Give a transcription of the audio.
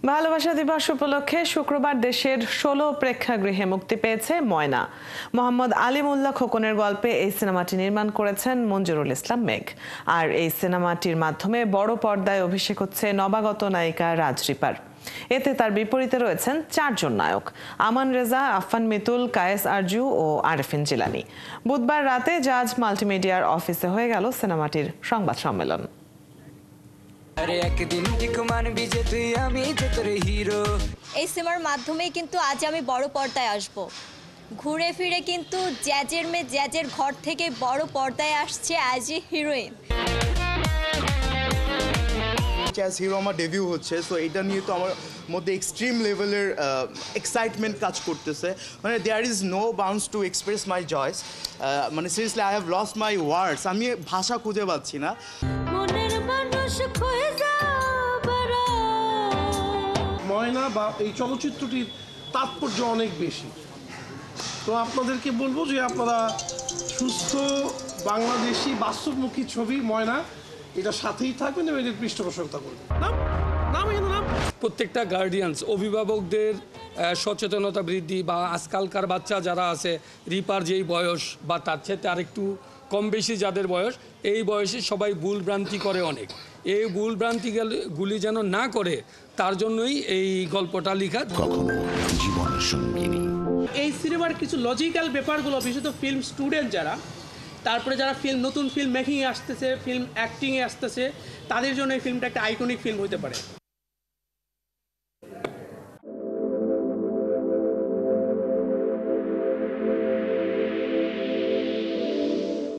ভালোবাসা দিবস উপলক্ষে শুক্রবার দেশের ১৬ প্রেক্ষাগৃহে মুক্তি পেয়েছে ময়না। মোহাম্মদ আলিমুল্লাহ খোকনের গল্পে এই সিনেমাটি নির্মাণ করেছেন মঞ্জুরুল ইসলাম মেঘ। আর এই সিনেমাটির মাধ্যমে বড় পর্দায় অভিষেক হচ্ছে নবাগত নায়িকা রাজরিপার। এতে তার বিপরীতে রয়েছেন ৪ জন নায়ক: আমান রেজা, আফফান মিতুল, কায়েস আরজু ও আরেফিন জিলানী। বুধবার রাতে জাজ মাল্টিমিডিয়ার অফিসে হয়ে গেল সিনেমাটির সংবাদ সম্মেলন। এই সিনেমার মাধ্যমে কিন্তু আজ আমি বড় পর্দায় আসব। ঘুরে ফিরে কিন্তু জ্যাজের মেয়ে জ্যাজের ঘর থেকে বড় পর্দায় আসছে as a heroine. As hero আমার ডেবিউ হচ্ছে, সো এটা নিয়ে তো আমার মধ্যে এক্সট্রিম লেভেলের এক্সাইটমেন্ট কাজ করতেছে। মানে there is no bounds to express my joys. মানে seriously I have lost my words. আমি ভাষা খুঁজে পাচ্ছি না। ময়না বা এই চলচ্চিত্রটির তাৎপর্য অনেক বেশি। তো আপনাদেরকে বলবো যে আপনারা সুস্থ বাংলাদেশি বাস্তবমুখী ছবি ময়না, এটার সাথেই থাকবেন এবং এদের পৃষ্ঠপোষকতা করবেন। প্রত্যেকটা গার্ডিয়ানস, অভিভাবকদের সচেতনতা বৃদ্ধি, বা আজকালকার বাচ্চা যারা আছে, রিপার যেই বয়স বা তার চেয়ে আরেকটু কম বেশি যাদের বয়স, এই বয়সে সবাই ভুল ভ্রান্তি করে অনেক। এই ভুল ভ্রান্তিগুলি যেন না করে তার জন্যই এই গল্পটা লেখা। কখনো জীবনের সঙ্গিনী। এই সিনেমার কিছু লজিক্যাল ব্যাপারগুলো, বিশেষত ফিল্ম স্টুডেন্ট যারা, তারপরে যারা নতুন ফিল্ম মেকিংয়ে আসতেছে, ফিল্ম অ্যাক্টিংয়ে আসতেছে, তাদের জন্য এই ফিল্মটা একটা আইকনিক ফিল্ম হতে পারে।